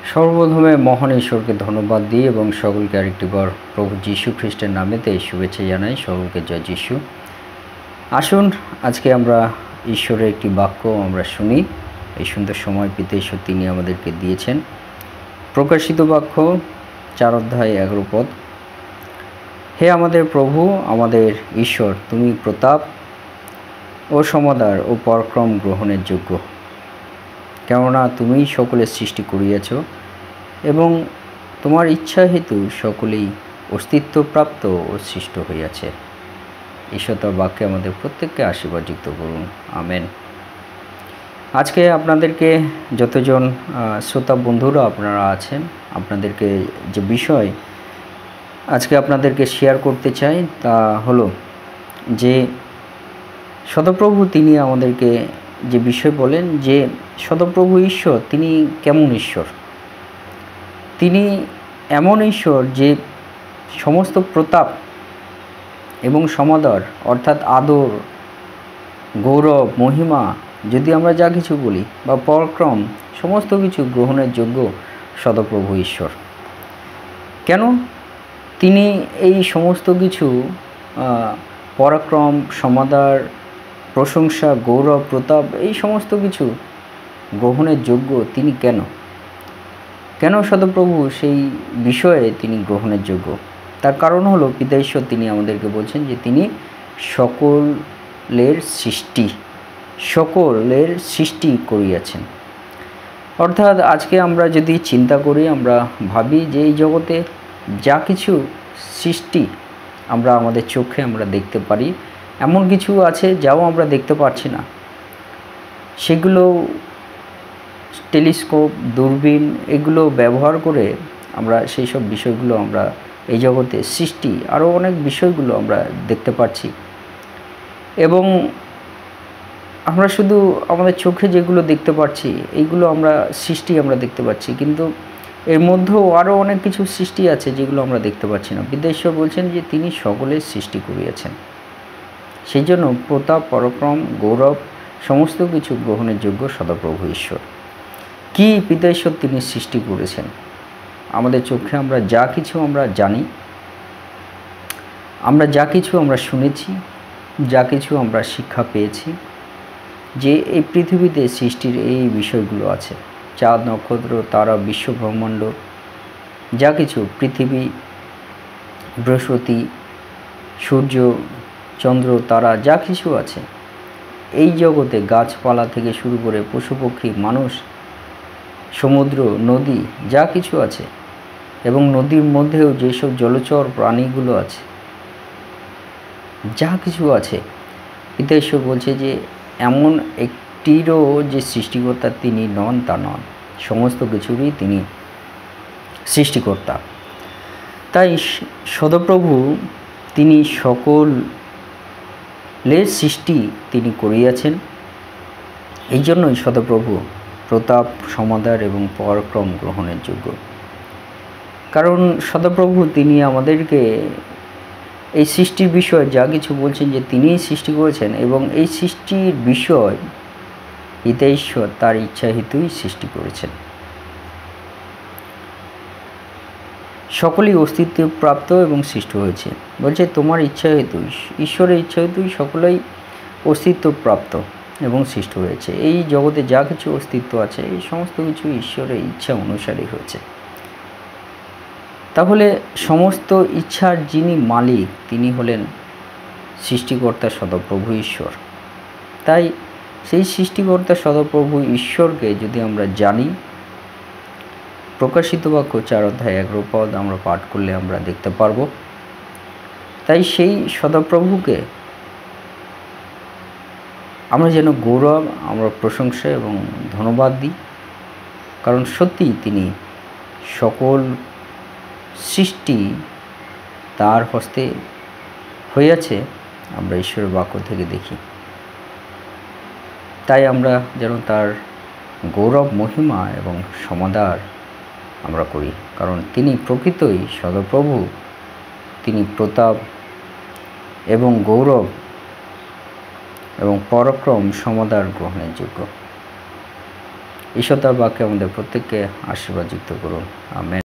সর্বপ্রথমে মহান ঈশ্বরকে ধন্যবাদ দিই এবং সকলকে আরেকটিবার প্রভু যীশু খ্রিস্টের নামেতে শুভেচ্ছা জানাই। সকলকে জয় যীশু। আসুন আজকে আমরা ঈশ্বরের একটি বাক্য আমরা শুনি। এই সুন্দর সময় পিতা ঈশ্বর তিনি আমাদেরকে দিয়েছেন। প্রকাশিত বাক্য 4 অধ্যায় 11 পদ। হে আমাদের প্রভু, আমাদের ঈশ্বর, তুমি প্রতাপ ও সমাদর ও পরাক্রম গ্রহণের যোগ্য, কেননা তুমি সকলের সৃষ্টি করিয়াছ এবং তোমার ইচ্ছা হেতু সকলেই অস্তিত্বপ্রাপ্ত ও সৃষ্ট হইয়াছে। ঈশ্বর তার বাক্যে আমাদের প্রত্যেককে আশীর্বাদযুক্ত করুন, আমেন। আজকে আপনাদেরকে যতজন শ্রোতা বন্ধুরা আপনারা আছেন, আপনাদেরকে যে বিষয় আজকে আপনাদেরকে শেয়ার করতে চাই তা হলো যে সদাপ্রভু তিনি আমাদেরকে যে বিষয় বলেন যে সদাপ্রভু ঈশ্বর তিনি কেমন ঈশ্বর। তিনি এমন ঈশ্বর যে সমস্ত প্রতাপ এবং সমাদর অর্থাৎ আদর, গৌরব, মহিমা যদি আমরা যা কিছু বলি বা পরাক্রম সমস্ত কিছু গ্রহণের যোগ্য সদাপ্রভু ঈশ্বর। কেন তিনি এই সমস্ত কিছু পরাক্রম, সমাদর, প্রশংসা, গৌরব, প্রতাপ এই সমস্ত কিছু গ্রহণের যোগ্য তিনি কেন সদাপ্রভু সেই বিষয়ে তিনি গ্রহণের যোগ্য? তার কারণ হলো পিতা ঈশ্বর তিনি আমাদেরকে বলছেন যে তিনি সকলের সৃষ্টি করিয়াছেন। অর্থাৎ আজকে আমরা যদি চিন্তা করি, আমরা ভাবি যে এই জগতে যা কিছু সৃষ্টি আমরা আমাদের চোখে আমরা দেখতে পারি, এমন কিছু আছে যাও আমরা দেখতে পাচ্ছি না। সেগুলো টেলিস্কোপ, দূরবীন এগুলো ব্যবহার করে আমরা সেই সব বিষয়গুলো আমরা এই জগতে সৃষ্টি আরও অনেক বিষয়গুলো আমরা দেখতে পাচ্ছি এবং আমরা শুধু আমাদের চোখে যেগুলো দেখতে পাচ্ছি এইগুলো আমরা সৃষ্টি আমরা দেখতে পাচ্ছি, কিন্তু এর মধ্যেও আরও অনেক কিছু সৃষ্টি আছে যেগুলো আমরা দেখতে পাচ্ছি না। পিতা ঈশ্বর বলছেন যে তিনি সকলের সৃষ্টি করিয়াছেন, সেই জন্য প্রতাপ, পরাক্রম, গৌরব সমস্ত কিছু গ্রহণের যোগ্য সদাপ্রভু ঈশ্বর। কি পিতা ঈশ্বর তিনি সৃষ্টি করেছেন? আমাদের চোখে আমরা যা কিছু আমরা জানি, আমরা যা কিছু আমরা শুনেছি, যা কিছু আমরা শিক্ষা পেয়েছি যে এই পৃথিবীতে সৃষ্টির এই বিষয়গুলো আছে, চাঁদ, নক্ষত্র, তারা, বিশ্ব ব্রহ্মাণ্ড, যা কিছু পৃথিবী, বৃহস্পতি, সূর্য, চন্দ্র, তারা যা কিছু আছে এই জগতে, গাছপালা থেকে শুরু করে পশু পক্ষী, মানুষ, সমুদ্র, নদী যা কিছু আছে এবং নদীর মধ্যেও যেসব জলচর প্রাণীগুলো আছে, যা কিছু আছে, পিতা ঈশ্বর বলছে যে এমন একটিরও যে সৃষ্টিকর্তা তিনি নন তা নন, সমস্ত কিছুরই তিনি সৃষ্টিকর্তা। তাই সদাপ্রভু তিনি সকলের সৃষ্টি তিনি করিয়াছেন। এই জন্যই সদাপ্রভু প্রতাপ, সমাদর এবং পরাক্রম গ্রহণের যোগ্য। কারণ সদাপ্রভু তিনি আমাদেরকে এই সৃষ্টির বিষয়ে যা কিছু বলছেন যে তিনিই সৃষ্টি করেছেন এবং এই সৃষ্টির বিষয় পিতা ঈশ্বর তার ইচ্ছা হেতুই সৃষ্টি করেছেন। সকলেই অস্তিত্বপ্রাপ্ত এবং সৃষ্টি হয়েছে। বলছে তোমার ইচ্ছা হেতু, ঈশ্বরের ইচ্ছা হেতুই সকলেই অস্তিত্বপ্রাপ্ত এবং সৃষ্টি হয়েছে। এই জগতে যা কিছু অস্তিত্ব আছে এই সমস্ত কিছু ঈশ্বরের ইচ্ছা অনুসারে হয়েছে। তাহলে সমস্ত ইচ্ছার যিনি মালিক তিনি হলেন সৃষ্টিকর্তা সদাপ্রভু ঈশ্বর। তাই সেই সৃষ্টিকর্তা সদাপ্রভু ঈশ্বরকে যদি আমরা জানি, প্রকাশিত বাক্য 4 অধ্যায় 11 পদ আমরা পাঠ করলে আমরা দেখতে পারব। তাই সেই সদাপ্রভুকে আমরা যেন গৌরব, আমরা প্রশংসা এবং ধন্যবাদ দিই, কারণ সত্যিই তিনি সকল সৃষ্টি তার হস্তে হইয়াছে, আমরা ঈশ্বরের বাক্য থেকে দেখি। তাই আমরা যেন তার গৌরব, মহিমা এবং সমাদর আমরা করি, কারণ তিনি প্রকৃতই সদাপ্রভু, তিনি প্রতাপ এবং গৌরব এবং পরাক্রম সমাদর গ্রহণের যোগ্য। ঈশ্বর তার বাক্যে আমাদের প্রত্যেককে আশীর্বাদ যুক্ত করুন। আমেন।